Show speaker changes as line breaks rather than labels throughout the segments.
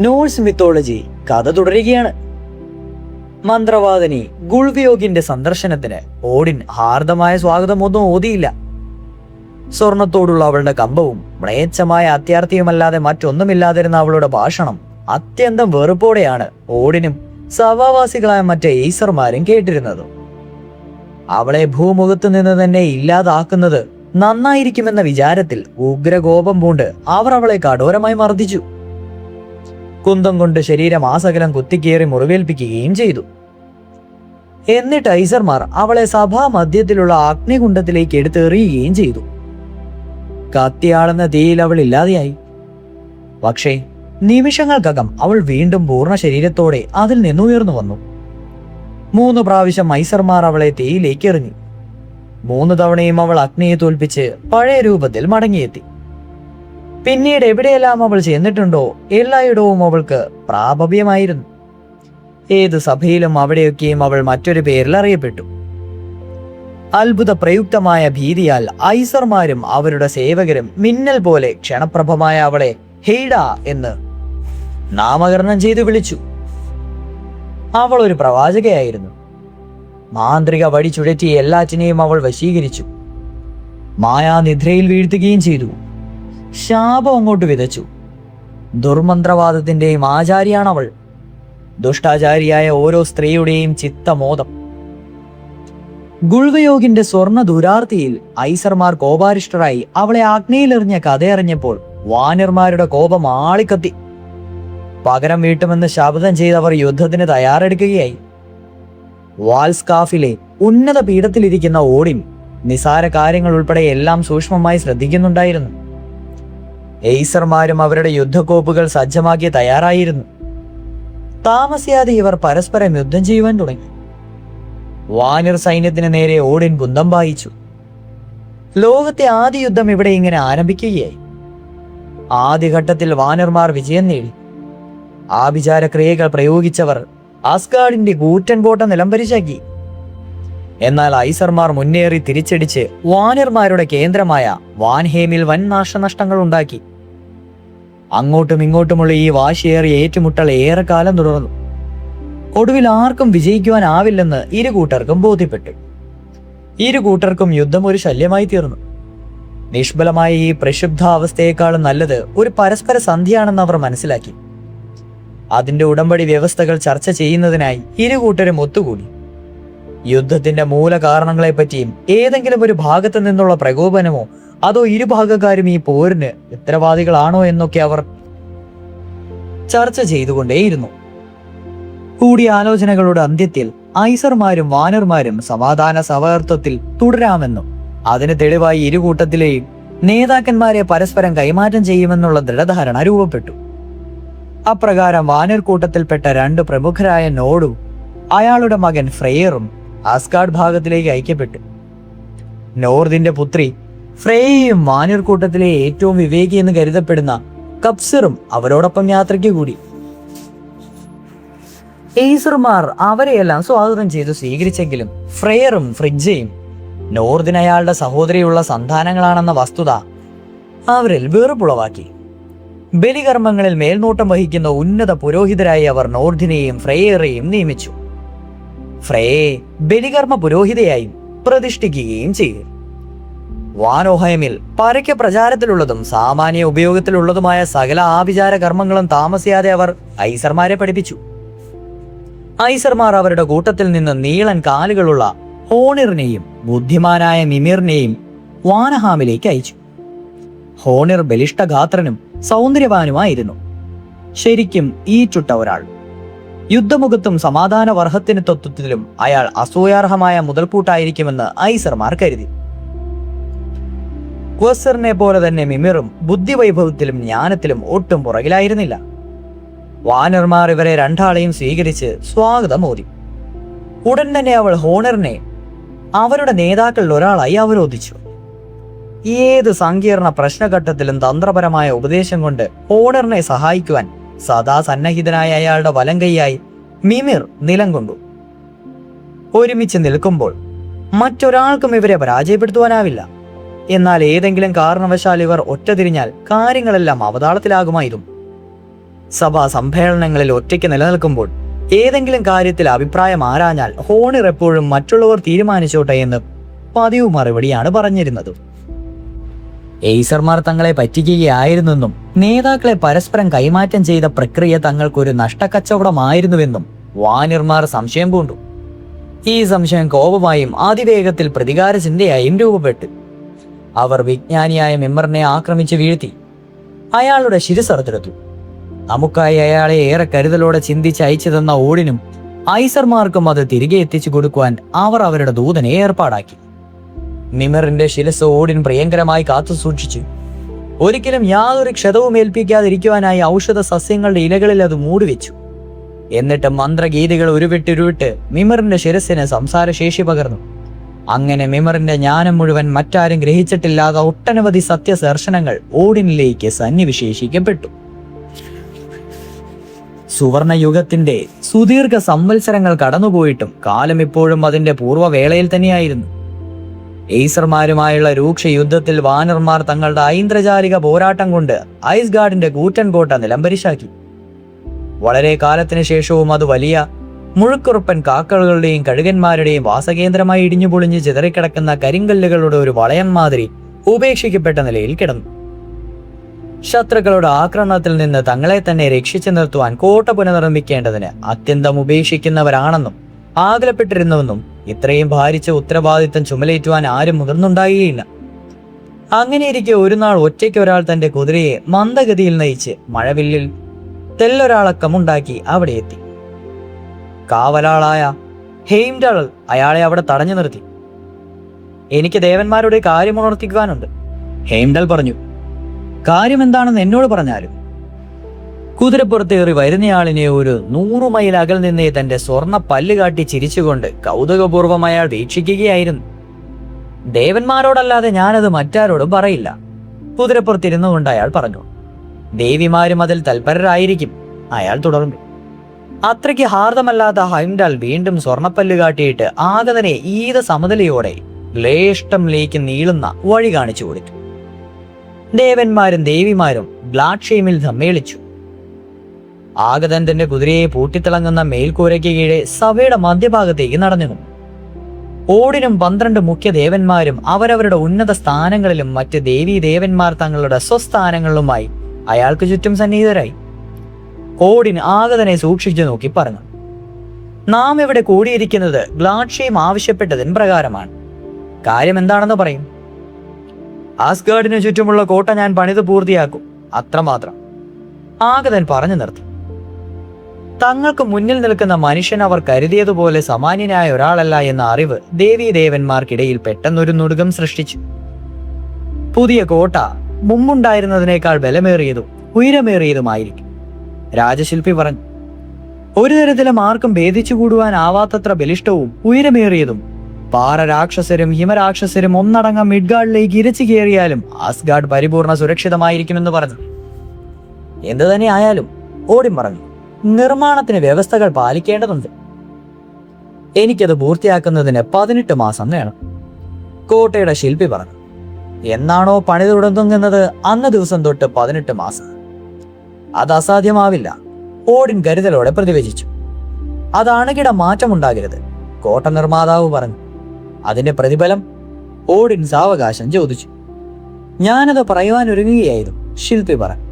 Norse mythology കഥ തുടരുകയാണ്. മന്ത്രവാദിനി ഗുൾവിയോഗിന്റെ സന്ദർശനത്തിന് ഓഡിൻ ഹാർദമായ സ്വാഗതമൊന്നും ഓതിയില്ല. സ്വർണത്തോടുള്ള അവളുടെ കമ്പവും മ്ലേച്ഛമായ അത്യാർത്ഥിയുമല്ലാതെ മറ്റൊന്നുമില്ലാതിരുന്ന അവളുടെ ഭാഷണം അത്യന്തം വെറുപ്പോടെയാണ് ഓഡിനും സഭാവാസികളായ മറ്റ് എയ്സർമാരും കേട്ടിരുന്നത്. അവളെ ഭൂമുഖത്ത് നിന്ന് തന്നെ ഇല്ലാതാക്കുന്നത് നന്നായിരിക്കുമെന്ന വിചാരത്തിൽ ഉഗ്രകോപം പൂണ്ട് അവർ അവളെ കഠോരമായി മർദ്ദിച്ചു. കുന്തം കൊണ്ട് ശരീരം ആസകലം കുത്തിക്കേറി മുറിവേൽപ്പിക്കുകയും ചെയ്തു. എന്നിട്ട് ഐസർമാർ അവളെ സഭാ മധ്യത്തിലുള്ള അഗ്നികുണ്ഡത്തിലേക്ക് എടുത്തെറിയുകയും ചെയ്തു. കത്തിയാളുന്ന തീയിൽ അവൾ ഇല്ലാതെയായി. പക്ഷേ നിമിഷങ്ങൾക്കകം അവൾ വീണ്ടും പൂർണ്ണ ശരീരത്തോടെ അതിൽ നിന്നുയർന്നു വന്നു. 3 പ്രാവശ്യം ഐസർമാർ അവളെ തീയിലേക്ക് എറിഞ്ഞു. 3 തവണയും അവൾ അഗ്നിയെ തോൽപ്പിച്ച് പഴയ രൂപത്തിൽ മടങ്ങിയെത്തി. പിന്നീട് എവിടെയെല്ലാം അവൾ ചെന്നിട്ടുണ്ടോ എല്ലായിടവും അവൾക്ക് പ്രാബല്യമായിരുന്നു. ഏത് സഭയിലും അവിടെയൊക്കെയും അവൾ മറ്റൊരു പേരിൽ അറിയപ്പെട്ടു. അത്ഭുത പ്രയുക്തമായ ഭീതിയാൽ ഐസർമാരും അവരുടെ സേവകരും മിന്നൽ പോലെ ക്ഷണപ്രഭമായ അവളെ ഹെയ്ഡ എന്ന് നാമകരണം ചെയ്തു വിളിച്ചു. അവൾ ഒരു പ്രവാചകയായിരുന്നു. മാന്ത്രിക വടി ചുഴറ്റി എല്ലാറ്റിനെയും അവൾ വശീകരിച്ചു. മായാനിദ്രയിൽ വീഴ്ത്തുകയും ചെയ്തു. ശാപം അങ്ങോട്ട് വിതച്ചു. ദുർമന്ത്രവാദത്തിന്റെയും ആചാരിയാണവൾ. ദുഷ്ടാചാരിയായ ഓരോ സ്ത്രീയുടെയും ചിത്തമോദം. ഗുൾവയോഗിന്റെ സ്വർണ്ണ ദുരാർത്തിയിൽ ഐസർമാർ കോപാരിഷ്ടരായി അവളെ ആഗ്നയിലെറിഞ്ഞ കഥയറിഞ്ഞപ്പോൾ വാനർമാരുടെ കോപം ആളിക്കത്തി. പകരം വീട്ടുമെന്ന് ശപഥം ചെയ്തവർ യുദ്ധത്തിന് തയ്യാറെടുക്കുകയായി. വാൽസ്കാഫിലെ ഉന്നത പീഠത്തിലിരിക്കുന്ന ഓഡിൻ നിസാര കാര്യങ്ങൾ ഉൾപ്പെടെ എല്ലാം സൂക്ഷ്മമായി ശ്രദ്ധിക്കുന്നുണ്ടായിരുന്നു. എയ്സർമാരും അവരുടെ യുദ്ധക്കോപ്പുകൾ സജ്ജമാക്കി തയ്യാറായിരുന്നു. താമസിയാതെ ഇവർ പരസ്പരം യുദ്ധം ചെയ്യുവാൻ തുടങ്ങി. വാനർ സൈന്യത്തിന് നേരെ ഓഡിൻ കുന്തം പായിച്ചു. ലോകത്തെ ആദ്യ യുദ്ധം ഇവിടെ ഇങ്ങനെ ആരംഭിക്കുകയായി. ആദ്യഘട്ടത്തിൽ വാനർമാർ വിജയം നേടി. ആഭിചാര ക്രിയകൾ പ്രയോഗിച്ചവർ ആസ്ഗാർഡിന്റെ കൂറ്റൻ കോട്ട നിലംപരിശാക്കി. എന്നാൽ ഐസർമാർ മുന്നേറി തിരിച്ചടിച്ച് വാനർമാരുടെ കേന്ദ്രമായ വാൻഹേമിൽ വൻ നാശനഷ്ടങ്ങൾ ഉണ്ടാക്കി. അങ്ങോട്ടും ഇങ്ങോട്ടുമുള്ള ഈ വാശിയേറിയ ഏറ്റുമുട്ടൽ ഏറെക്കാലം തുടർന്നു. ഒടുവിൽ ആർക്കും വിജയിക്കുവാനാവില്ലെന്ന് ഇരു കൂട്ടർക്കും ബോധ്യപ്പെട്ടു. ഇരു കൂട്ടർക്കും യുദ്ധം ഒരു ശല്യമായി തീർന്നു. നിഷ്ഫലമായ ഈ പ്രക്ഷുബ്ധ അവസ്ഥയെക്കാളും നല്ലത് ഒരു പരസ്പര സന്ധിയാണെന്ന് അവർ മനസ്സിലാക്കി. അതിന്റെ ഉടമ്പടി വ്യവസ്ഥകൾ ചർച്ച ചെയ്യുന്നതിനായി ഇരു കൂട്ടരും ഒത്തുകൂടി. യുദ്ധത്തിന്റെ മൂലകാരണങ്ങളെപ്പറ്റിയും ഏതെങ്കിലും ഒരു ഭാഗത്തു നിന്നുള്ള പ്രകോപനമോ അതോ ഇരുഭാഗക്കാരും ഈ പോരിന് ഉത്തരവാദികളാണോ എന്നൊക്കെ അവർ ചർച്ച ചെയ്തുകൊണ്ടേയിരുന്നു. കൂടിയ ആലോചനകളുടെ അന്ത്യത്തിൽ ഐസർമാരും വാനർമാരും സമാധാന സൗഹാർദ്ദത്തിൽ തുടരാമെന്നും അതിന് തെളിവായി ഇരുകൂട്ടത്തിലെയും നേതാക്കന്മാരെ പരസ്പരം കൈമാറ്റം ചെയ്യുമെന്നുള്ള ദൃഢധാരണ രൂപപ്പെട്ടു. അപ്രകാരം വാനർ കൂട്ടത്തിൽപ്പെട്ട 2 പ്രമുഖരായ നോഡും അയാളുടെ മകൻ ഫ്രെയറും ആസ്ഗാർഡ് ഭാഗത്തിലേക്ക് അയക്കപ്പെട്ടു. നോർദിന്റെ പുത്രി ഫ്രേയയും വാനർ കൂട്ടത്തിലെ ഏറ്റവും വിവേകി എന്ന് കരുതപ്പെടുന്ന കപ്സിറും അവരോടൊപ്പം യാത്രയ്ക്ക് കൂടി. എയ്സർമാർ അവരെയെല്ലാം സ്വാഗതം ചെയ്തു സ്വീകരിച്ചെങ്കിലും ഫ്രെയറും ഫ്രിഡ്ജയും നോർദിന് അയാളുടെ സഹോദരിയുള്ള സന്താനങ്ങളാണെന്ന വസ്തുത അവരിൽ വെറുപ്പുളവാക്കി. ബലികർമ്മങ്ങളിൽ മേൽനോട്ടം വഹിക്കുന്ന ഉന്നത പുരോഹിതരായി അവർ നോർദിനെയും ഫ്രെയറെയും നിയമിച്ചു. ഫ്രേയെ ബലികർമ്മ പുരോഹിതയായും പ്രതിഷ്ഠിക്കുകയും ചെയ്തു. വാനോഹയമിൽ പരക്കെ പ്രചാരത്തിലുള്ളതും സാമാന്യ ഉപയോഗത്തിലുള്ളതുമായ സകല ആഭിചാര കർമ്മങ്ങളും താമസിയാതെ അവർ ഐസർമാരെ പഠിപ്പിച്ചു. ഐസർമാർ അവരുടെ കൂട്ടത്തിൽ നിന്ന് നീളൻ കാലുകളുള്ള ഹോണിറിനെയും ബുദ്ധിമാനായ മിമിറിനെയും വാനഹാമിലേക്ക് അയച്ചു. ഹോണിർ ബലിഷ്ഠഗാത്രനും സൗന്ദര്യവാനുമായിരുന്നു. ശരിക്കും ഈ ചുട്ട ഒരാൾ. യുദ്ധമുഖത്തും സമാധാന വർഹത്തിന് തത്വത്തിലും അയാൾ അസൂയാർഹമായ മുതൽക്കൂട്ടായിരിക്കുമെന്ന് ഐസർമാർ കരുതി. ക്വസറിനെ പോലെ തന്നെ മിമിറും ബുദ്ധിവൈഭവത്തിലും ജ്ഞാനത്തിലും ഒട്ടും പുറകിലായിരുന്നില്ല. വാനർമാർ ഇവരെ 2 ആളെയും സ്വീകരിച്ച് സ്വാഗതം ഓതി. ഉടൻ തന്നെ അവൾ ഹോണറിനെ അവരുടെ നേതാക്കളിൽ ഒരാളായി അവരോധിച്ചു. ഏത് സങ്കീർണ പ്രശ്നഘട്ടത്തിലും തന്ത്രപരമായ ഉപദേശം കൊണ്ട് ഹോണറിനെ സഹായിക്കുവാൻ സദാ സന്നഹിതനായ അയാളുടെ വലങ്കൈയായി മിമിർ നിലം കൊണ്ടു. ഒരുമിച്ച് നിൽക്കുമ്പോൾ മറ്റൊരാൾക്കും ഇവരെ പരാജയപ്പെടുത്തുവാനാവില്ല. എന്നാൽ ഏതെങ്കിലും കാരണവശാൽ ഇവർ ഒറ്റതിരിഞ്ഞാൽ കാര്യങ്ങളെല്ലാം അവതാളത്തിലാകുമായിരുന്നു. സഭാ സമ്മേളനങ്ങളിൽ ഒറ്റയ്ക്ക് നിലനിൽക്കുമ്പോൾ ഏതെങ്കിലും കാര്യത്തിൽ അഭിപ്രായം ആരാഞ്ഞാൽ ഹോണിർ എപ്പോഴും മറ്റുള്ളവർ തീരുമാനിച്ചോട്ടെ എന്ന് പതിവ് മറുപടിയാണ് പറഞ്ഞിരുന്നത്. എയ്സർമാർ തങ്ങളെ പറ്റിക്കുകയായിരുന്നെന്നും നേതാക്കളെ പരസ്പരം കൈമാറ്റം ചെയ്ത പ്രക്രിയ തങ്ങൾക്കൊരു നഷ്ടക്കച്ചവടമായിരുന്നുവെന്നും വാനിർമാർ സംശയം പൂണ്ടു. ഈ സംശയം കോപമായും അതിവേഗത്തിൽ പ്രതികാര ചിന്തയായും രൂപപ്പെട്ടു. അവർ വിജ്ഞാനിയായ മിമ്മറിനെ ആക്രമിച്ച് വീഴ്ത്തി അയാളുടെ ശിരസ്സറുത്തെടുത്തു. നമുക്കായി അയാളെ ഏറെ കരുതലോടെ ചിന്തിച്ച് അയച്ചു തന്ന ഓടിനും ഐസർമാർക്കും അത് തിരികെ എത്തിച്ചു കൊടുക്കുവാൻ അവർ അവരുടെ ദൂതനെ ഏർപ്പാടാക്കി. മിമറിന്റെ ശിരസ് ഓടിൻ പ്രിയങ്കരമായി കാത്തു സൂക്ഷിച്ചു. ഒരിക്കലും യാതൊരു ക്ഷതവും ഏൽപ്പിക്കാതിരിക്കുവാനായി ഔഷധ സസ്യങ്ങളുടെ ഇലകളിൽ അത് മൂടിവെച്ചു. എന്നിട്ട് മന്ത്രഗീതികൾ ഉരുവിട്ട് മിമറിന്റെ ശിരസിന് സംസാരശേഷി പകർന്നു. അങ്ങനെ മിമറിന്റെ ജ്ഞാനം മുഴുവൻ മറ്റാരും ഗ്രഹിച്ചിട്ടില്ലാത്ത ഒട്ടനവധി സത്യദർശനങ്ങൾ ഓടിനിലേക്ക് സന്നിവിശേഷിക്കപ്പെട്ടു. സുവർണയുഗത്തിന്റെ സുദീർഘ സംവത്സരങ്ങൾ കടന്നുപോയിട്ടും കാലം ഇപ്പോഴും അതിന്റെ പൂർവ്വവേളയിൽ തന്നെയായിരുന്നു. എയ്സർമാരുമായുള്ള രൂക്ഷ യുദ്ധത്തിൽ വാനർമാർ തങ്ങളുടെ ഐന്ദ്രജാലിക പോരാട്ടം കൊണ്ട് ഐസ്ഗാർഡിന്റെ കൂറ്റൻ കോട്ട നിലംപരിശാക്കി. വളരെ കാലത്തിന് ശേഷവും അത് വലിയ മുഴുക്കുറുപ്പൻ കാക്കകളുടെയും കഴുകന്മാരുടെയും വാസകേന്ദ്രമായി ഇടിഞ്ഞു പൊളിഞ്ഞ് ചിതറിക്കിടക്കുന്ന കരിങ്കല്ലുകളുടെ ഒരു വളയം മാതിരി ഉപേക്ഷിക്കപ്പെട്ട നിലയിൽ കിടന്നു. ശത്രുക്കളുടെ ആക്രമണത്തിൽ നിന്ന് തങ്ങളെ തന്നെ രക്ഷിച്ചു നിർത്തുവാൻ കോട്ട പുനർനിർമ്മിക്കേണ്ടതിന് അത്യന്തം ഉപേക്ഷിക്കുന്നവരാണെന്നും ആകുലപ്പെട്ടിരുന്നുവെന്നും ഇത്രയും ഭാരിച്ച ഉത്തരവാദിത്തം ചുമലേറ്റുവാൻ ആരും മുതിർന്നുണ്ടാകുകയില്ല. അങ്ങനെയിരിക്കെ ഒരു നാൾ ഒറ്റയ്ക്ക് ഒരാൾ തന്റെ കുതിരയെ മന്ദഗതിയിൽ നയിച്ച് മഴവില്ലിൽ തെല്ലൊരാളക്കമുണ്ടാക്കി അവിടെ എത്തി. കാവലാളായ ഹെയിംഡൾ അയാളെ അവിടെ തടഞ്ഞു നിർത്തി. എനിക്ക് ദേവന്മാരുടെ കാര്യം ഉണർത്തിക്കുവാനുണ്ട്, ഹെയിംഡൾ പറഞ്ഞു. കാര്യം എന്താണെന്ന് എന്നോട് പറഞ്ഞാലും. കുതിരപ്പുറത്തേറി വരുന്നയാളിനെ ഒരു 100 മൈൽ അകൽ നിന്നേ തന്റെ സ്വർണ്ണ പല്ല് കാട്ടി ചിരിച്ചുകൊണ്ട് കൗതുകപൂർവ്വം അയാൾ വീക്ഷിക്കുകയായിരുന്നു. ദേവന്മാരോടല്ലാതെ ഞാനത് മറ്റാരോടും പറയില്ല, കുതിരപ്പുറത്തിരുന്നു കൊണ്ട് അയാൾ പറഞ്ഞു. ദേവിമാരും അതിൽ തൽപരരായിരിക്കും, അയാൾ തുടർന്നു. അത്രയ്ക്ക് ഹാർദമല്ലാത്ത ഹൈംഡാൽ വീണ്ടും സ്വർണ്ണപ്പല്ല് കാട്ടിയിട്ട് ആഗതനെ ഈത സമതലയോടെ ലേഷ്ടംലേക്ക് നീളുന്ന വഴി കാണിച്ചു കൊടുത്തു. ദേവന്മാരും ദേവിമാരും ഗ്ലാഡ്ഷെയിമിൽ സമ്മേളിച്ചു. ആഗതൻ തന്റെ കുതിരയെ പൂട്ടിത്തിളങ്ങുന്ന മേൽക്കൂരയ്ക്ക് കീഴെ സഭയുടെ മധ്യഭാഗത്തേക്ക് നടന്നു. ഓടിനും 12 മുഖ്യ ദേവന്മാരും അവരവരുടെ ഉന്നത സ്ഥാനങ്ങളിലും മറ്റ് ദേവീ ദേവന്മാർ തങ്ങളുടെ സ്വസ്ഥാനങ്ങളിലുമായി അയാൾക്ക് ചുറ്റും സന്നിഹിതരായി. ഓടിൻ ആഗതനെ സൂക്ഷിച്ചു നോക്കി പറഞ്ഞു, നാം ഇവിടെ കൂടിയിരിക്കുന്നത് ഗ്ലാഡ്ഷെയിം ആവശ്യപ്പെട്ടതിന് പ്രകാരമാണ്. കാര്യം എന്താണെന്ന് പറയും. ആസ്ഗാർഡിന് ചുറ്റുമുള്ള കോട്ട ഞാൻ പണിത് പൂർത്തിയാക്കും, അത്രമാത്രം, ആഗതൻ പറഞ്ഞു നിർത്തി. തങ്ങൾക്ക് മുന്നിൽ നിൽക്കുന്ന മനുഷ്യൻ അവർ കരുതിയതുപോലെ സാമാന്യനായ ഒരാളല്ല എന്ന അറിവ് ദേവീ ദേവന്മാർക്കിടയിൽ പെട്ടെന്നൊരു നുടുകം സൃഷ്ടിച്ചു. പുതിയ കോട്ട മുമ്പുണ്ടായിരുന്നതിനേക്കാൾ ബലമേറിയതും ഉയരമേറിയതുമായിരിക്കും, രാജശില്പി പറഞ്ഞു. ഒരു തരത്തിലും ആർക്കും ഭേദിച്ചുകൂടുവാനാവാത്തത്ര ബലിഷ്ഠവും ഉയരമേറിയതും പാറ രാക്ഷസരും ഹിമരാക്ഷസരും ഒന്നടങ്കം മിഡ്ഗാർഡിലേക്ക് ഇരച്ചു കയറിയാലും ആസ്ഗാർഡ് പരിപൂർണ സുരക്ഷിതമായിരിക്കുമെന്ന് പറഞ്ഞു. എന്തു തന്നെ ആയാലും, ഓടിൻ പറഞ്ഞു, നിർമ്മാണത്തിന് വ്യവസ്ഥകൾ പാലിക്കേണ്ടതുണ്ട്. എനിക്കത് പൂർത്തിയാക്കുന്നതിന് 18 മാസം വേണം, കോട്ടയുടെ ശില്പി പറഞ്ഞു. എന്നാണോ പണി തുടങ്ങുന്നത് അന്ന ദിവസം തൊട്ട് 18 മാസം. അത് അസാധ്യമാവില്ല, ഓടിൻ കരുതലോടെ പ്രതിവചിച്ചു. അതാണുകിട മാറ്റമുണ്ടാകരുത്, കോട്ട നിർമ്മാതാവ് പറഞ്ഞു. അതിന്റെ പ്രതിഫലം? ഓടിൻ സാവകാശം ചോദിച്ചു. ഞാനത് പറയുവാൻ ഒരുങ്ങുകയായിരുന്നു, ശില്പി പറഞ്ഞു.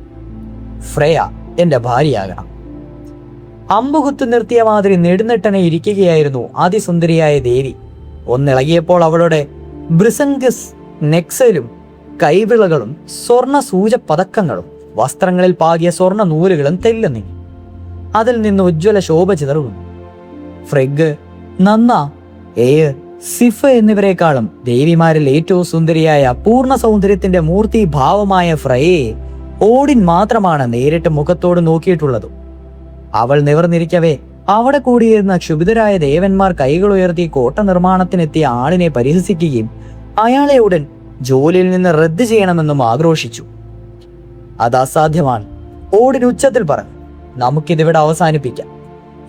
ഫ്രയ എന്റെ ഭാര്യയാകണം. അമ്പുകുത്തു നിർത്തിയ മാതിരി നെടുന്നെട്ടനെ ഇരിക്കുകയായിരുന്നു അതിസുന്ദരിയായ ദേവി. ഒന്നിളകിയപ്പോൾ അവളുടെ ബ്രിസംഗസ് നെക്സലും കൈവിളകളും സ്വർണ്ണ സൂച പതക്കങ്ങളും വസ്ത്രങ്ങളിൽ പാകിയ സ്വർണ്ണ നൂലുകളും തെല്ലുന്നി. അതിൽ നിന്ന് ഉജ്ജ്വല ശോഭ ചിതറുന്നു. ഫ്രെഗ്, നന്ന, ഏയർ, സിഫ് എന്നിവരെക്കാളും ദേവിമാരിൽ ഏറ്റവും സുന്ദരിയായ പൂർണ്ണ സൗന്ദര്യത്തിന്റെ മൂർത്തി ഭാവമായ ഫ്രയയെ ഓടിൻ മാത്രമാണ് നേരിട്ട് മുഖത്തോട് നോക്കിയിട്ടുള്ളത്. അവൾ നിവർന്നിരിക്കവേ അവിടെ കൂടിയിരുന്ന ക്ഷുഭിതരായ ദേവന്മാർ കൈകൾ ഉയർത്തി കോട്ട നിർമ്മാണത്തിനെത്തിയ ആളിനെ പരിഹസിക്കുകയും അയാളെ ഉടൻ ജോലിയിൽ നിന്ന് റദ്ദ് ചെയ്യണമെന്നും ആക്രോശിച്ചു. അത് അസാധ്യമാണ്, ഓടിൻ ഉച്ചത്തിൽ പറഞ്ഞു. നമുക്കിതിവിടെ അവസാനിപ്പിക്കാം.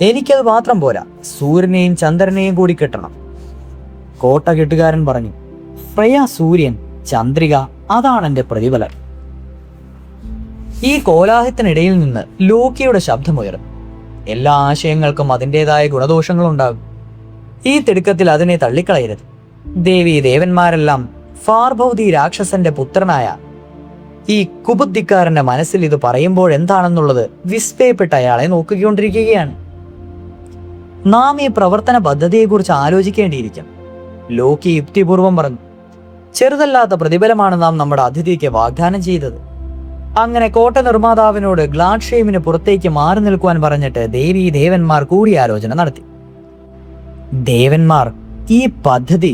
എനിക്കത് മാത്രം പോരാ, സൂര്യനെയും ചന്ദ്രനെയും കൂടി കിട്ടണം. കോട്ട കെട്ടുകാരൻ പറഞ്ഞു. ഫ്രയ, സൂര്യൻ, ചന്ദ്രിക, അതാണ് എന്റെ പ്രതിഫലം. ഈ കോലാഹലത്തിനിടയിൽ നിന്ന് ലോക്കിയുടെ ശബ്ദമുയർന്നു. എല്ലാ ആശയങ്ങൾക്കും അതിൻ്റെതായ ഗുണദോഷങ്ങളുണ്ടാകും. ഈ തിടുക്കത്തിൽ അതിനെ തള്ളിക്കളയരുത്. ദേവന്മാരെല്ലാം ഫാർഭൗതി രാക്ഷസന്റെ പുത്രനായ ഈ കുബുദ്ധിക്കാരന്റെ മനസ്സിൽ ഇത് പറയുമ്പോൾ എന്താണെന്നുള്ളത് വിസ്മയപ്പെട്ട അയാളെ നോക്കിക്കൊണ്ടിരിക്കുകയാണ്. നാം ഈ പ്രവർത്തന പദ്ധതിയെക്കുറിച്ച് ആലോചിക്കേണ്ടിയിരിക്കും, ലോക്കി യുക്തിപൂർവം പറഞ്ഞു. ചെറുതല്ലാത്ത പ്രതിഫലമാണ് നാം നമ്മുടെ അതിഥിക്ക് വാഗ്ദാനം ചെയ്തത്. അങ്ങനെ കോട്ട നിർമ്മാതാവിനോട് ഗ്ലാഡ്ഷെയിമിന് പുറത്തേക്ക് മാറി നിൽക്കുവാൻ പറഞ്ഞിട്ട് ദേവന്മാർ കൂടിയാലോചന നടത്തി. ദേവന്മാർ ഈ പദ്ധതി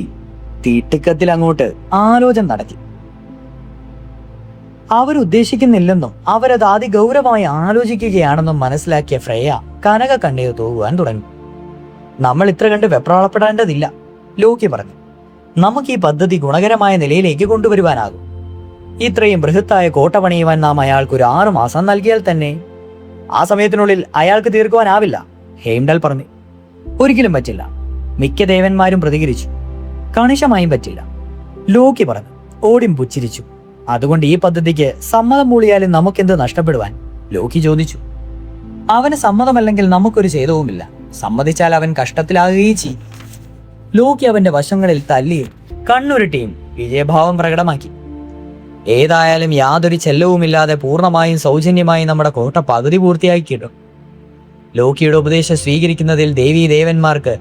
തീട്ടിക്കത്തിൽ അങ്ങോട്ട് ആലോചന നടത്തി. അവരുദ്ദേശിക്കുന്നില്ലെന്നും അവരത് അതിഗൗരവമായി ആലോചിക്കുകയാണെന്നും മനസ്സിലാക്കിയ ഫ്രേയ കനക കണ്ണീർ തൂകുവാൻ തുടങ്ങി. നമ്മൾ ഇത്ര കണ്ട് വെപ്രാളപ്പെടേണ്ടതില്ല, ലോക്കി പറഞ്ഞു. നമുക്ക് ഈ പദ്ധതി ഗുണകരമായ നിലയിലേക്ക് കൊണ്ടുവരുവാനാകും. ഇത്രയും ബൃഹത്തായ കോട്ട പണിയുവാൻ നാം അയാൾക്ക് ഒരു 6 മാസം നൽകിയാൽ തന്നെ ആ സമയത്തിനുള്ളിൽ അയാൾക്ക് തീർക്കുവാനാവില്ല, ഹെയിംഡൽ പറഞ്ഞു. ഒരിക്കലും പറ്റില്ല, മിക്ക ദേവന്മാരും പ്രതികരിച്ചു. കണിശമായും പറ്റില്ല, ലോക്കി പറഞ്ഞു. ഓഡിൻ പുച്ഛിരിച്ചു. അതുകൊണ്ട് ഈ പദ്ധതിക്ക് സമ്മതം മൂളിയാലും നമുക്കെന്ത് നഷ്ടപ്പെടുവാൻ, ലോക്കി ചോദിച്ചു. അവന് സമ്മതമല്ലെങ്കിൽ നമുക്കൊരു ഛേദവുമില്ല. സമ്മതിച്ചാൽ അവൻ കഷ്ടത്തിലാകുകയും ചെയ്യും. ലോക്കി അവന്റെ വശങ്ങളിൽ തല്ലിയും കണ്ണുരുട്ടിയും വിജയഭാവം പ്രകടമാക്കി. ഏതായാലും യാതൊരു ചെലവുമില്ലാതെ പൂർണ്ണമായും സൗജന്യമായി നമ്മുടെ കോട്ട പകുതി പൂർത്തിയാക്കിയിട്ടു. ലോക്കിയുടെ ഉപദേശം സ്വീകരിക്കുന്നതിൽ ദേവന്മാർക്ക്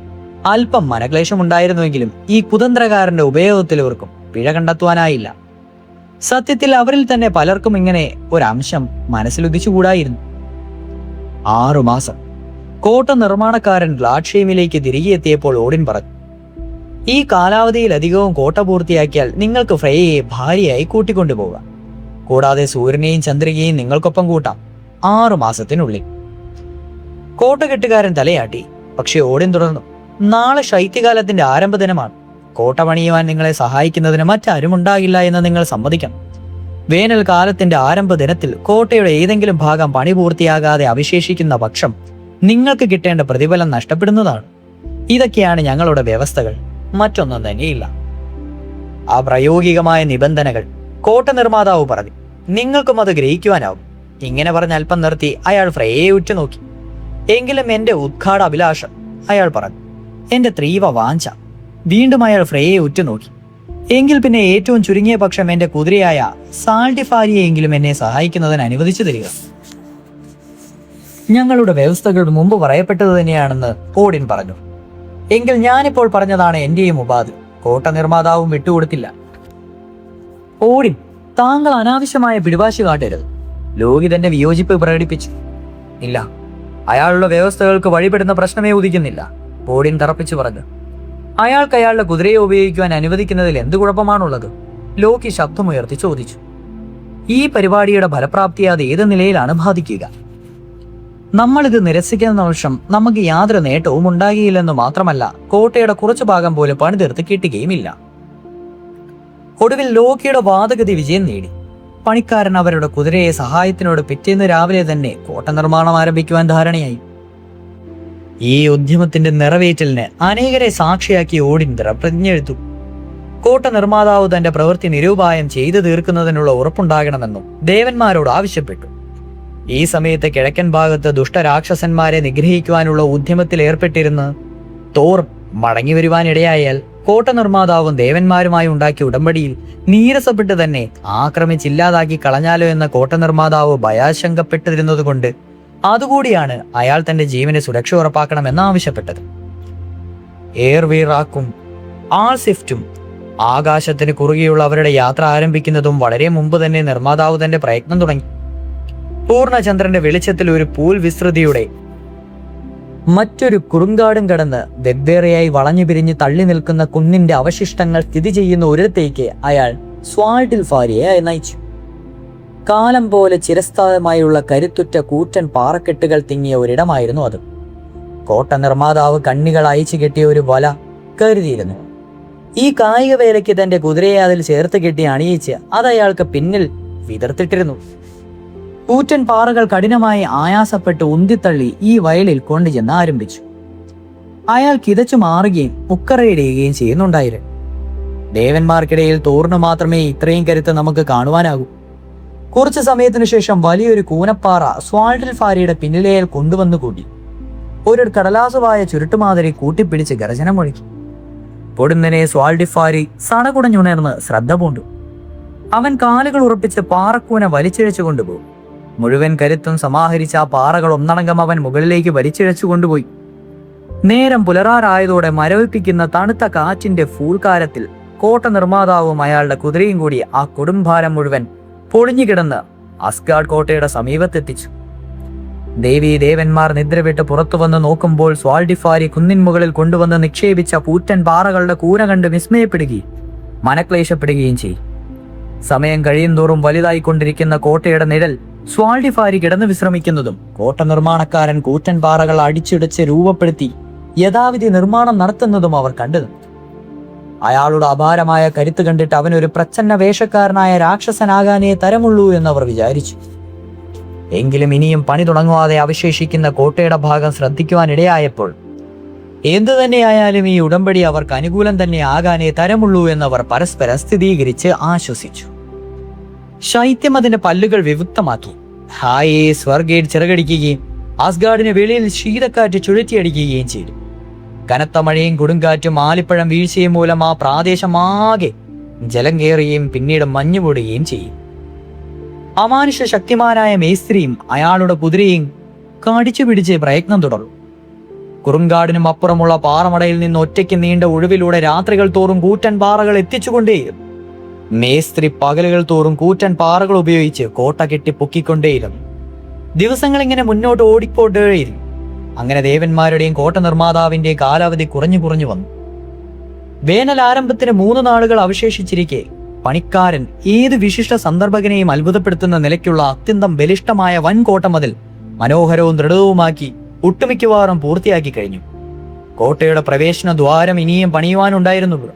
അല്പം മനക്ലേശമുണ്ടായിരുന്നുവെങ്കിലും ഈ കുതന്ത്രകാരന്റെ ഉപയോഗത്തിൽ ഇവർക്കും പിഴ കണ്ടെത്തുവാനായില്ല. സത്യത്തിൽ അവരിൽ തന്നെ പലർക്കും ഇങ്ങനെ ഒരംശം മനസ്സിലുദിച്ചുകൂടായിരുന്നു. 6 മാസം. കോട്ട നിർമ്മാണക്കാരൻ ഗ്ലാഡ്ഷെയിമിലേക്ക് തിരികെ എത്തിയപ്പോൾ ഓഡിൻ പറഞ്ഞു, ഈ കാലാവധിയിലധികവും കോട്ട പൂർത്തിയാക്കിയാൽ നിങ്ങൾക്ക് ഫ്രേയയെ ഭാര്യയായി കൂട്ടിക്കൊണ്ടുപോകാം. കൂടാതെ സൂര്യനെയും ചന്ദ്രികയും നിങ്ങൾക്കൊപ്പം കൂട്ടാം 6 മാസത്തിനുള്ളിൽ. കോട്ട കെട്ടുകാരൻ തലയാട്ടി. പക്ഷെ ഓഡിൻ തുടർന്നു, നാളെ ശൈത്യകാലത്തിന്റെ ആരംഭ ദിനമാണ്. കോട്ട പണിയുവാൻ നിങ്ങളെ സഹായിക്കുന്നതിന് മറ്റാരും ഉണ്ടാകില്ല എന്ന് നിങ്ങൾ സമ്മതിക്കണം. വേനൽക്കാലത്തിന്റെ ആരംഭ ദിനത്തിൽ കോട്ടയുടെ ഏതെങ്കിലും ഭാഗം പണി പൂർത്തിയാകാതെ അവശേഷിക്കുന്ന പക്ഷം നിങ്ങൾക്ക് കിട്ടേണ്ട പ്രതിഫലം നഷ്ടപ്പെടുന്നതാണ്. ഇതൊക്കെയാണ് ഞങ്ങളുടെ വ്യവസ്ഥകൾ, മറ്റൊന്നും തന്നെയില്ല. ആ പ്രായോഗികമായ നിബന്ധനകൾ കോട്ട നിർമ്മാതാവ് പറഞ്ഞു. നിങ്ങൾക്കും അത് ഗ്രഹിക്കുവാനാവും. ഇങ്ങനെ പറഞ്ഞ് അല്പം നിർത്തി അയാൾ ഫ്രേയെ ഉറ്റുനോക്കി. എങ്കിലും എന്റെ ഉദ്ഘാട അഭിലാഷം, അയാൾ പറഞ്ഞു, എന്റെ തീവ്ര വാഞ്ച. വീണ്ടും അയാൾ ഫ്രേയെ ഉറ്റുനോക്കി. എങ്കിൽ പിന്നെ ഏറ്റവും ചുരുങ്ങിയ പക്ഷം എന്റെ കുതിരയായ സാൾട്ടിഫാരിയെങ്കിലും എന്നെ സഹായിക്കുന്നതിന് അനുവദിച്ചു തരിക. ഞങ്ങളുടെ വ്യവസ്ഥകൾ മുമ്പ് പറയപ്പെട്ടത് തന്നെയാണെന്ന് ഓഡിൻ പറഞ്ഞു. എങ്കിൽ ഞാനിപ്പോൾ പറഞ്ഞതാണ് എന്റെയും ഉപാധി. കോട്ട നിർമ്മാതാവും വിട്ടുകൊടുത്തില്ല. ഓഡിൻ, താങ്കൾ അനാവശ്യമായ പിടിവാശി കാട്ടരുത്, ലോകി തന്റെ വിയോജിപ്പ് പ്രകടിപ്പിച്ചു. ഇല്ല, അയാളുടെ വ്യവസ്ഥകൾക്ക് വഴിപ്പെടുന്ന പ്രശ്നമേ ഉദിക്കുന്നില്ല, ഓഡിൻ തറപ്പിച്ചു പറഞ്ഞു. അയാൾക്ക് അയാളുടെ കുതിരയെ ഉപയോഗിക്കുവാൻ അനുവദിക്കുന്നതിൽ എന്ത് കുഴപ്പമാണുള്ളത്, ലോക്കി ശബ്ദമുയർത്തി ചോദിച്ചു. ഈ പരിപാടിയുടെ ഫലപ്രാപ്തി അത് ഏത് നിലയിലാണ് ബാധിക്കുക? നമ്മളിത് നിരസിക്കുന്ന വർഷം നമുക്ക് യാതൊരു നേട്ടവും ഉണ്ടാകിയില്ലെന്ന് മാത്രമല്ല, കോട്ടയുടെ കുറച്ചു ഭാഗം പോലും പണിതീർത്ത് കിട്ടുകയുമില്ല. ഒടുവിൽ ലോക്കിയുടെ വാദഗതി വിജയം നേടി. പണിക്കാരൻ അവരുടെ കുതിരയെ സഹായത്തിനോട് പിറ്റേന്ന് രാവിലെ തന്നെ കോട്ട നിർമ്മാണം ആരംഭിക്കുവാൻ ധാരണയായി. ഈ ഉദ്യമത്തിന്റെ നിറവേറ്റലിന് അനേകരെ സാക്ഷിയാക്കി ഓഡിൻ പ്രതിജ്ഞയെടുത്തു. കോട്ട നിർമ്മാതാവ് തന്റെ പ്രവൃത്തി നിരൂപായം ചെയ്തു തീർക്കുന്നതിനുള്ള ഉറപ്പുണ്ടാകണമെന്നും ദേവന്മാരോട് ആവശ്യപ്പെട്ടു. ഈ സമയത്ത് കിഴക്കൻ ഭാഗത്ത് ദുഷ്ടരാക്ഷസന്മാരെ നിഗ്രഹിക്കുവാനുള്ള ഉദ്യമത്തിൽ ഏർപ്പെട്ടിരുന്ന തോർ മടങ്ങി വരുവാനിടയായാൽ കോട്ട നിർമ്മാതാവും ദേവന്മാരുമായി ഉണ്ടാക്കിയ ഉടമ്പടിയിൽ നീരസപ്പെട്ട് തന്നെ ആക്രമിച്ചില്ലാതാക്കി കളഞ്ഞാലോ എന്ന കോട്ട നിർമ്മാതാവ് ഭയാശങ്കപ്പെട്ടിരുന്നത് കൊണ്ട് അതുകൂടിയാണ് അയാൾ തന്റെ ജീവന് സുരക്ഷ ഉറപ്പാക്കണമെന്ന് ആവശ്യപ്പെട്ടത്. എയർവീറാക്കും ആൾസിഫ്റ്റും ആകാശത്തിന് കുറുകെയുള്ള അവരുടെ യാത്ര ആരംഭിക്കുന്നതും വളരെ മുമ്പ് തന്നെ നിർമ്മാതാവ് തന്റെ പ്രയത്നം തുടങ്ങി. പൂർണ്ണചന്ദ്രന്റെ വെളിച്ചത്തിൽ ഒരു പൂൽ വിസ്തൃതിയുടെ മറ്റൊരു കുറുങ്കാടും കടന്ന് വെവ്വേറെയായി വളഞ്ഞു പിരിഞ്ഞ് തള്ളി നിൽക്കുന്ന കുന്നിന്റെ അവശിഷ്ടങ്ങൾ സ്ഥിതി ചെയ്യുന്ന ഒരിടത്തേക്ക് അയാൾ സ്വാൾട്ടിൽഫാരിയെ നയിച്ചു. കാലം പോലെ ചിരസ്ഥാനമായുള്ള കരുത്തുറ്റ കൂറ്റൻ പാറക്കെട്ടുകൾ തിങ്ങിയ ഒരിടമായിരുന്നു അത്. കോട്ട നിർമ്മാതാവ് കണ്ണികൾ അയച്ചു കെട്ടിയ ഒരു വല കരുതിയിരുന്നു. ഈ കായിക വേലയ്ക്ക് തന്റെ കുതിരയെ അതിൽ ചേർത്ത് കെട്ടി അണിയിച്ച് അത് അയാൾക്ക് പിന്നിൽ വിതർത്തിട്ടിരുന്നു. കൂറ്റൻ പാറകൾ കഠിനമായി ആയാസപ്പെട്ട് ഉന്തിത്തള്ളി ഈ വയലിൽ കൊണ്ടുചെന്ന് ആരംഭിച്ചു. അയാൾ കിതച്ചു മാറുകയും മുക്കറയിടുകയും ചെയ്യുന്നുണ്ടായിരുന്നു. ദേവന്മാർക്കിടയിൽ തോറിന് മാത്രമേ ഇത്രയും കരുത്ത് നമുക്ക് കാണുവാനാകൂ. കുറച്ചു സമയത്തിനു ശേഷം വലിയൊരു കൂനപ്പാറ സ്വാൾഡിഫാരിയുടെ പിന്നിലേൽ കൊണ്ടുവന്നു കൂട്ടി. ഒരു കടലാസുവായ ചുരുട്ടുമാതിരി കൂട്ടിപ്പിടിച്ച് ഗർജനം മുഴക്കി. പൊടുന്നനെ സ്വാൾഡിഫാരി സടകുടഞ്ഞുണർന്ന് ശ്രദ്ധ പൂണ്ടു. അവൻ കാലുകൾ ഉറപ്പിച്ച് പാറക്കൂന വലിച്ചിഴച്ചു കൊണ്ടുപോയി. മുഴുവൻ കരുത്തും സമാഹരിച്ച ആ പാറകൾ ഒന്നടങ്കം അവൻ മുകളിലേക്ക് വലിച്ചിഴച്ചു കൊണ്ടുപോയി. നേരം പുലരാറായതോടെ മരവിപ്പിക്കുന്ന തണുത്ത കാറ്റിന്റെ ഫൂൽക്കാരത്തിൽ കോട്ട നിർമ്മാതാവും അയാളുടെ കുതിരയും കൂടി ആ കൊടുംഭാരം മുഴുവൻ പൊളിഞ്ഞുകിടന്ന് അസ്ഗാർഡ് കോട്ടയുടെ സമീപത്തെത്തിച്ചു. ദേവീ ദേവന്മാർ നിദ്രവിട്ട് പുറത്തു വന്ന് നോക്കുമ്പോൾ സ്വാൾഡിഫാരി കുന്നിൻ മുകളിൽ കൊണ്ടുവന്ന് നിക്ഷേപിച്ച കൂറ്റൻ പാറകളുടെ കൂന കണ്ട് വിസ്മയപ്പെടുകയും മനക്ലേശപ്പെടുകയും ചെയ്യും. സമയം കഴിയുന്തോറും വലുതായിക്കൊണ്ടിരിക്കുന്ന കോട്ടയുടെ നിഴൽ സ്വാൾഡിഫാരി കിടന്നു വിശ്രമിക്കുന്നതും കോട്ട നിർമ്മാണക്കാരൻ കൂറ്റൻ പാറകൾ അടിച്ചിടിച്ച് രൂപപ്പെടുത്തി യഥാവിധി നിർമ്മാണം നടത്തുന്നതും അവർ കണ്ടു. അയാളുടെ അപാരമായ കരുത്ത് കണ്ടിട്ട് അവനൊരു പ്രച്ഛന്ന വേഷക്കാരനായ രാക്ഷസനാകാനേ തരമുള്ളൂ എന്നവർ വിചാരിച്ചു. എങ്കിലും ഇനിയും പണി തുടങ്ങുവാതെ അവശേഷിക്കുന്ന കോട്ടയുടെ ഭാഗം ശ്രദ്ധിക്കുവാനിടയായപ്പോൾ എന്തു തന്നെയായാലും ഈ ഉടമ്പടി അവർക്ക് അനുകൂലം തന്നെ ആകാനേ തരമുള്ളൂ എന്നവർ പരസ്പരം സ്ഥിരീകരിച്ച് ആശ്വസിച്ചു. ശൈത്യം അതിന്റെ പല്ലുകൾ വിവുക്തമാക്കി. ഹായേ സ്വർഗേഡ് ചിറകടിക്കുകയും ആസ്ഗാർഡിന് വെളിയിൽ ശീതക്കാറ്റ് ചുഴറ്റിയടിക്കുകയും ചെയ്തു. കനത്ത മഴയും കൊടുങ്കാറ്റും ആലിപ്പഴം വീഴ്ചയും മൂലം ആ പ്രാദേശമാകെ ജലം കയറുകയും പിന്നീട് മഞ്ഞുപൊടുകയും ചെയ്യും. അമാനുഷ ശക്തിമാനായ മേസ്ത്രിയും അയാളുടെ കുതിരയും കടിച്ചു പിടിച്ച് പ്രയത്നം തുടർന്നു. കുറുങ്കാടിനും അപ്പുറമുള്ള പാറമടയിൽ നിന്ന് ഒറ്റയ്ക്ക് നീണ്ട ഒഴിവിലൂടെ രാത്രികൾ തോറും കൂറ്റൻ പാറകൾ എത്തിച്ചുകൊണ്ടേയിരുന്നു. മേസ്ത്രി പകലുകൾ തോറും കൂറ്റൻ പാറകൾ ഉപയോഗിച്ച് കോട്ട കെട്ടി പൊക്കിക്കൊണ്ടേയിരുന്നു. ദിവസങ്ങൾ ഇങ്ങനെ മുന്നോട്ട് ഓടിപ്പോട്ടേയിരുന്നു. അങ്ങനെ ദേവന്മാരുടെയും കോട്ട നിർമ്മാതാവിന്റെയും കാലാവധി കുറഞ്ഞു വന്നു. വേനൽ ആരംഭത്തിന് 3 നാളുകൾ അവശേഷിച്ചിരിക്കെ പണിക്കാരൻ ഏത് വിശിഷ്ട സന്ദർഭകനെയും അത്ഭുതപ്പെടുത്തുന്ന നിലയ്ക്കുള്ള അത്യന്തം ബലിഷ്ഠമായ വൻ കോട്ടമതിൽ മനോഹരവും ദൃഢവുമാക്കി ഒട്ടുമിക്കവാറും പൂർത്തിയാക്കി കഴിഞ്ഞു. കോട്ടയുടെ പ്രവേശന ദ്വാരം ഇനിയും പണിയുവാനുണ്ടായിരുന്നുള്ളൂ.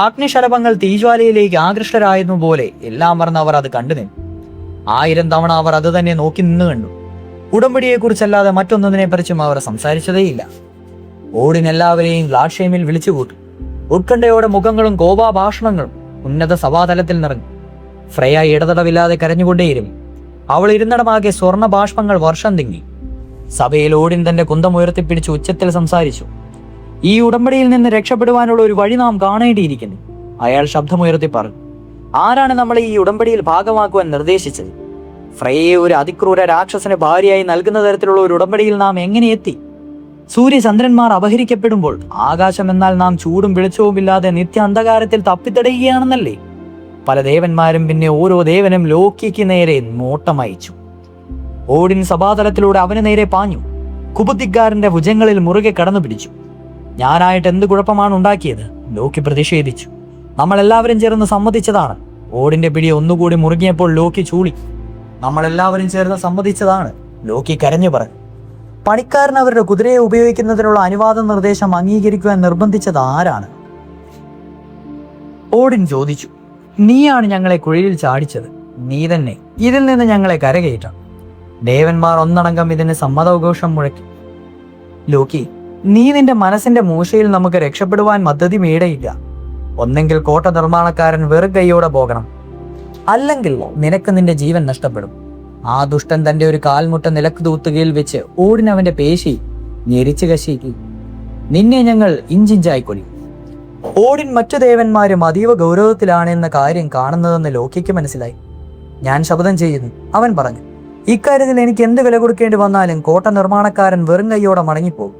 അഗ്നിശലഭങ്ങൾ തീജ്വാലയിലേക്ക് ആകൃഷ്ടരായിരുന്നു പോലെ എല്ലാം മറന്ന് അവർ അത് കണ്ടു നിന്നു. 1000 തവണ അവർ അത് തന്നെ നോക്കി നിന്ന് കണ്ടു. ഉടമ്പടിയെക്കുറിച്ചല്ലാതെ മറ്റൊന്നതിനെക്കുറിച്ചും അവർ സംസാരിച്ചതേയില്ല. ഓഡിൻ എല്ലാവരെയും ഗ്ലാഡ്ഷെയിമിൽ വിളിച്ചുകൂട്ടി. ഉത്കണ്ഠയോടെ മുഖങ്ങളും കോപാഭാഷണങ്ങളും ഉന്നത സഭാതലത്തിൽ നിറഞ്ഞു. ഫ്രയ ഇടതടവില്ലാതെ കരഞ്ഞുകൊണ്ടേയിരുന്നു. അവൾ ഇരുന്നിടമാകെ സ്വർണ്ണ ബാഷ്പങ്ങൾ വർഷം തിങ്ങി. സഭയിൽ ഓഡിൻ തന്റെ കുന്തം ഉയർത്തിപ്പിടിച്ച് ഉച്ചത്തിൽ സംസാരിച്ചു. ഈ ഉടമ്പടിയിൽ നിന്ന് രക്ഷപ്പെടുവാനുള്ള ഒരു വഴി നാം കാണേണ്ടിയിരിക്കുന്നു. അയാൾ ശബ്ദമുയർത്തി പറഞ്ഞു. ആരാണ് നമ്മളെ ഈ ഉടമ്പടിയിൽ ഭാഗമാക്കുവാൻ നിർദ്ദേശിച്ചത്? ഫ്രയയെ ഒരു അതിക്രൂര രാക്ഷസന് ഭാര്യയായി നൽകുന്ന തരത്തിലുള്ള ഒരു ഉടമ്പടിയിൽ നാം എങ്ങനെ എത്തി? സൂര്യചന്ദ്രന്മാർ അപഹരിക്കപ്പെടുമ്പോൾ ആകാശം എന്നാൽ നാം ചൂടും വെളിച്ചവും ഇല്ലാതെ നിത്യ അന്ധകാരത്തിൽ തപ്പിത്തടയുകയാണെന്നല്ലേ? പല ദേവന്മാരും പിന്നെ ഓരോ ദേവനും ലോക്കിക്ക് നേരെ നോട്ടമയച്ചു. ഓഡിൻ സഭാതലത്തിലൂടെ അവന് നേരെ പാഞ്ഞു. കുബുദ്ധിക്കാരന്റെ ഭുജങ്ങളിൽ മുറുകെ കടന്നു പിടിച്ചു. ഞാനായിട്ട് എന്ത് കുഴപ്പമാണ് ഉണ്ടാക്കിയത്? ലോക്കി പ്രതിഷേധിച്ചു. നമ്മളെല്ലാവരും ചേർന്ന് സമ്മതിച്ചതാണ്. ഓഡിന്റെ പിടി ഒന്നുകൂടി മുറുകിയപ്പോൾ ലോക്കി ചൂളി. നമ്മളെല്ലാവരും ചേർന്ന് സമ്മതിച്ചതാണ്, ലോക്കി കരഞ്ഞു പറഞ്ഞു. പണിക്കാരൻ അവരുടെ കുതിരയെ ഉപയോഗിക്കുന്നതിനുള്ള അനുവാദ നിർദ്ദേശം അംഗീകരിക്കുവാൻ നിർബന്ധിച്ചത് ആരാണ്? ഓഡിൻ ചോദിച്ചു. നീയാണ് ഞങ്ങളെ കുഴിയിൽ ചാടിച്ചത്. നീ തന്നെ ഇതിൽ നിന്ന് ഞങ്ങളെ കരകയറ്റാം. ദേവന്മാർ ഒന്നടങ്കം ഇതിന് സമ്മതാവകാശം മുഴക്കി. ലോക്കി, നീ നിന്റെ മനസ്സിന്റെ മൂശയിൽ നമുക്ക് രക്ഷപ്പെടുവാൻ മദ്ദതി മേടയില്ല. ഒന്നെങ്കിൽ കോട്ട നിർമ്മാണക്കാരൻ വെറും കൈയോടെ പോകണം, അല്ലെങ്കിൽ നിനക്ക് നിന്റെ ജീവൻ നഷ്ടപ്പെടും. ആ ദുഷ്ടൻ തന്റെ ഒരു കാൽമുട്ട നിലക്ക് തൂത്തുകയിൽ വെച്ച് ഓടിനവന്റെ പേശി ഞെരിച്ചു കശിക്കി. നിന്നെ ഞങ്ങൾ ഇഞ്ചിഞ്ചായി കൊല്ലും. ഓഡിൻ മറ്റു ദേവന്മാരും അതീവ ഗൗരവത്തിലാണെന്ന കാര്യം കാണുന്നതെന്ന് ലോക്കിക്ക് മനസ്സിലായി. ഞാൻ ശപഥം ചെയ്യുന്നു, അവൻ പറഞ്ഞു. ഇക്കാര്യത്തിൽ എനിക്ക് എന്ത് വില കൊടുക്കേണ്ടി വന്നാലും കോട്ട നിർമ്മാണക്കാരൻ വെറും കൈയോടെ മടങ്ങിപ്പോകും.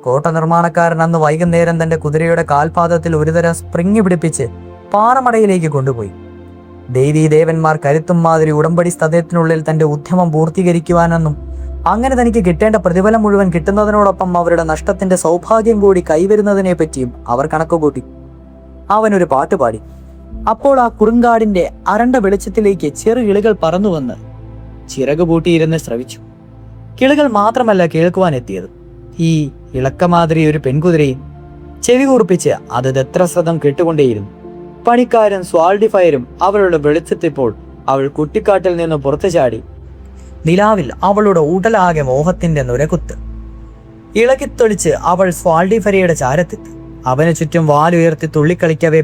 കോട്ട നിർമ്മാണക്കാരൻ അന്ന് വൈകുന്നേരം തന്റെ കുതിരയുടെ കാൽപാദത്തിൽ ഒരുതരം സ്പ്രിങ് പിടിപ്പിച്ച് പാറമടയിലേക്ക് കൊണ്ടുപോയി. ദേവീ ദേവന്മാർ കരുത്തും മാതിരി ഉടമ്പടി സ്ഥലത്തിനുള്ളിൽ തന്റെ ഉദ്യമം പൂർത്തീകരിക്കുവാനെന്നും അങ്ങനെ തനിക്ക് കിട്ടേണ്ട പ്രതിഫലം മുഴുവൻ കിട്ടുന്നതിനോടൊപ്പം അവരുടെ നഷ്ടത്തിന്റെ സൗഭാഗ്യം കൂടി കൈവരുന്നതിനെ പറ്റിയും അവർ കണക്കുകൂട്ടി. അവനൊരു പാട്ടുപാടി. അപ്പോൾ ആ കുറുങ്കാടിന്റെ അരണ്ട വെളിച്ചത്തിലേക്ക് ചെറു കിളികൾ പറന്നുവന്ന് ചിറക് പൂട്ടിയിരുന്ന് ശ്രവിച്ചു. കിളികൾ മാത്രമല്ല കേൾക്കുവാൻ എത്തിയത്. ഈ ഇളക്കമാതിരി ഒരു പെൺകുതിരയും ചെവി കൂർപ്പിച്ച് അത് ദത്രശ്രദ്ധം കേട്ടുകൊണ്ടേയിരുന്നു. പണിക്കാരൻ സ്വാൾഡിഫയറും അവളുടെ വെളിച്ചത്തിപ്പോൾ അവൾ കുട്ടിക്കാട്ടിൽ നിന്ന് പുറത്തു ചാടി. നിലാവിൽ അവളുടെ ഊട്ടലാകെ മോഹത്തിന്റെ നുരകുത്ത് ഇളകിത്തൊളിച്ച് അവൾ സ്വാൾഡിഫയറുടെ ചാരത്തെത്തി. അവന് ചുറ്റും വാലുയർത്തി തുള്ളിക്കളിക്കവേ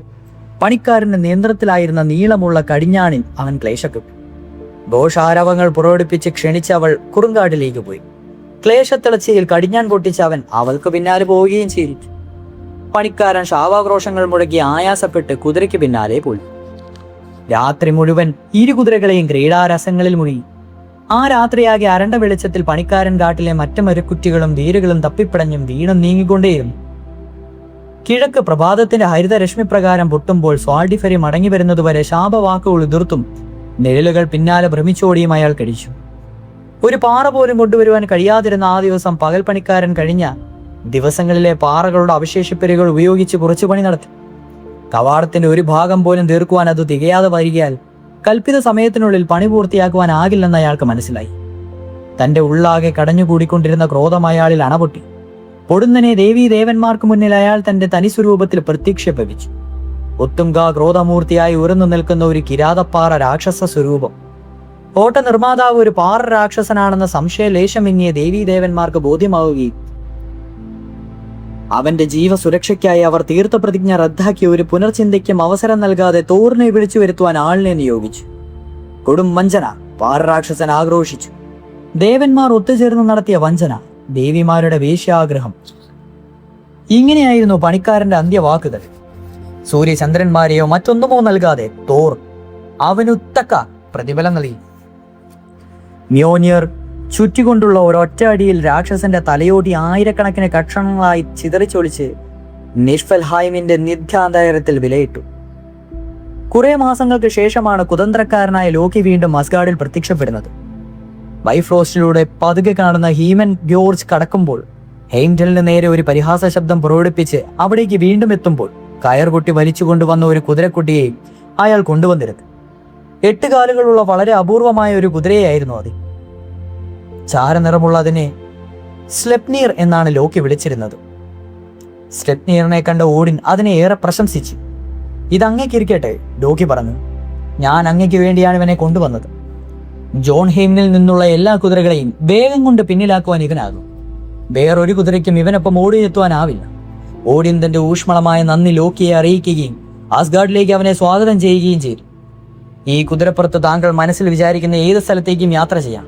പണിക്കാരന്റെ നിയന്ത്രണത്തിലായിരുന്ന നീളമുള്ള കടിഞ്ഞാണിൽ അവൻ ക്ലേശപ്പെട്ടു. ഘോഷാരവങ്ങൾ പുറപ്പെടുപ്പിച്ച് ക്ഷണിച്ച് അവൾ കുറുങ്കാട്ടിലേക്ക് പോയി. ക്ലേശത്തിളച്ചയിൽ കടിഞ്ഞാൻ പൊട്ടിച്ച് അവൻ അവൾക്ക് പിന്നാലെ പോവുകയും ചെയ്തു. പണിക്കാരൻ ശാവാക്രോശങ്ങൾ മുഴക്കി ആയാസപ്പെട്ട് കുതിരയ്ക്ക് പിന്നാലെ പോയി. രാത്രി മുഴുവൻ ഇരു കുതിരകളെയും ക്രീഡാരസങ്ങളിൽ മുഴുകി. ആ രാത്രിയാകെ അരണ്ട വെളിച്ചത്തിൽ പണിക്കാരൻ കാട്ടിലെ മറ്റു മരക്കുറ്റികളും വേരുകളും തപ്പിപ്പടഞ്ഞും വീണും നീങ്ങിക്കൊണ്ടേയിരുന്നു. കിഴക്ക് പ്രഭാതത്തിന്റെ ഹരിതരശ്മിപ്രകാരം പൊട്ടുമ്പോൾ സ്വാൾഡിഫരി മടങ്ങി വരുന്നതുവരെ ശാപവാക്കുകൾ ഉതിർത്തും നിഴലുകൾ പിന്നാലെ ഭ്രമിച്ചോടിയും അയാൾ കഴിച്ചു. ഒരു പാറ പോലും കൊണ്ടുവരുവാൻ കഴിയാതിരുന്ന ആ ദിവസം പകൽ പണിക്കാരൻ കഴിഞ്ഞ ദിവസങ്ങളിലെ പാറകളുടെ അവശേഷിപ്പരുകൾ ഉപയോഗിച്ച് കുറച്ചു പണി നടത്തി. കവാടത്തിന്റെ ഒരു ഭാഗം പോലും തീർക്കുവാൻ അത് തികയാതെ വരികയാൽ കൽപ്പിത സമയത്തിനുള്ളിൽ പണി പൂർത്തിയാക്കുവാനാകില്ലെന്ന് അയാൾക്ക് മനസ്സിലായി. തന്റെ ഉള്ളാകെ കടഞ്ഞുകൂടിക്കൊണ്ടിരുന്ന ക്രോധം അയാളിൽ അണപൊട്ടി. പൊടുന്നനെ ദേവീദേവന്മാർക്ക് മുന്നിൽ അയാൾ തന്റെ തനിസ്വരൂപത്തിൽ പ്രത്യക്ഷപ്പെച്ചു. ഒത്തുങ്ക ക്രോധമൂർത്തിയായി ഉയർന്നു നിൽക്കുന്ന ഒരു കിരാതപ്പാറ രാക്ഷസ സ്വരൂപം. കോട്ട നിർമ്മാതാവ് ഒരു പാറ രാക്ഷസനാണെന്ന സംശയലേശമെന്നിയ ദേവീദേവന്മാർക്ക് ബോധ്യമാവുകയും അവന്റെ ജീവസുരക്ഷയ്ക്കായി അവർ തീർത്ഥപ്രതിജ്ഞ റദ്ദാക്കിയ ഒരു പുനർചിന്തയ്ക്കും അവസരം നൽകാതെ തോറിനെ വിളിച്ചു വരുത്തുവാൻ ആളിനെ നിയോഗിച്ചു. കൊടും വഞ്ചന പാറരാക്ഷസൻ ആക്രോശിച്ചു. ദേവന്മാർ ഒത്തുചേർന്ന് നടത്തിയ വഞ്ചന, ദേവിമാരുടെ വേശ്യാഗ്രഹം. ഇങ്ങനെയായിരുന്നു പണിക്കാരന്റെ അന്ത്യവാക്കുകൾ. സൂര്യചന്ദ്രന്മാരെയോ മറ്റൊന്നുമോ നൽകാതെ തോർ അവനുത്തക്ക പ്രതിഫലം നൽകി. മ്യോനിയർ ചുറ്റിക്കൊണ്ടുള്ള ഒരൊറ്റ അടിയിൽ രാക്ഷസന്റെ തലയോടി ആയിരക്കണക്കിന് കഷണങ്ങളായി ചിതറിച്ചൊളിച്ച് നിഷ്ഫൽഹൈമിന്റെ നിധ്യാന്തരത്തിൽ വിലയിട്ടു. കുറെ മാസങ്ങൾക്ക് ശേഷമാണ് കുതന്ത്രക്കാരനായ ലോക്കി വീണ്ടും അസ്ഗാർഡിൽ പ്രത്യക്ഷപ്പെടുന്നത്. ബൈഫ്രോസ്റ്റിലൂടെ പതുക്കെ കാണുന്ന ഹീമൻ ഗ്യോർജ് കടക്കുമ്പോൾ ഹെയിംഡലിന് നേരെ ഒരു പരിഹാസ ശബ്ദം പുറപ്പെടുപ്പിച്ച് അവിടേക്ക് വീണ്ടും എത്തുമ്പോൾ കയർകുട്ടി വലിച്ചു കൊണ്ടുവന്ന ഒരു കുതിരക്കുട്ടിയെ അയാൾ കൊണ്ടുവന്നിരുന്നു. 8 കാലുകളുള്ള വളരെ അപൂർവമായ ഒരു കുതിരയായിരുന്നു അത്. ചാരനിറമുള്ള അതിനെ സ്ലെപ്നീർ എന്നാണ് ലോക്കി വിളിച്ചിരുന്നത്. സ്ലെപ്നീറിനെ കണ്ട ഓഡിൻ അതിനെ ഏറെ പ്രശംസിച്ചു. ഇതങ്ങയ്ക്കിരിക്കട്ടെ, ലോക്കി പറഞ്ഞു. ഞാൻ അങ്ങയ്ക്ക് വേണ്ടിയാണ് ഇവനെ കൊണ്ടുവന്നത്. ജോൺ ഹെയിമിനിൽ നിന്നുള്ള എല്ലാ കുതിരകളെയും വേഗം കൊണ്ട് പിന്നിലാക്കുവാൻ ഇവനാകും. വേറൊരു കുതിരയ്ക്കും ഇവനൊപ്പം ഓടിയെത്തുവാനാവില്ല. ഓഡിൻ തന്റെ ഊഷ്മളമായ നന്ദി ലോക്കിയെ അറിയിക്കുകയും ആസ്ഗാർഡിലേക്ക് അവനെ സ്വാഗതം ചെയ്യുകയും ചെയ്തു. ഈ കുതിരപ്പുറത്ത് താങ്കൾ മനസ്സിൽ വിചാരിക്കുന്ന ഏത് സ്ഥലത്തേക്കും യാത്ര ചെയ്യാം,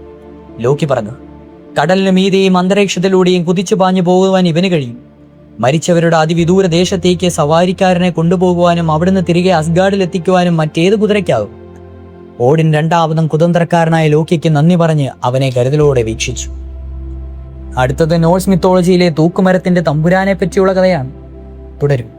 ലോക്കി പറഞ്ഞു. കടലിന് മീതെയും അന്തരീക്ഷത്തിലൂടെയും കുതിച്ചു പാഞ്ഞു പോകുവാൻ ഇവന് കഴിയും. മരിച്ചവരുടെ അതിവിദൂര ദേശത്തേക്ക് സവാരിക്കാരനെ കൊണ്ടുപോകുവാനും അവിടുന്ന് തിരികെ അസ്ഗാർഡിൽ എത്തിക്കുവാനും മറ്റേത് കുതിരയ്ക്കാവും. ഓഡിൻ രണ്ടാമതും കുതന്ത്രക്കാരനായ ലോക്കിക്ക് നന്ദി പറഞ്ഞ് അവനെ കരുതലോടെ വീക്ഷിച്ചു. അടുത്തത് നോർസ് മിത്തോളജിയിലെ തൂക്കുമരത്തിന്റെ തമ്പുരാനെ പറ്റിയുള്ള കഥയാണ്. തുടരും.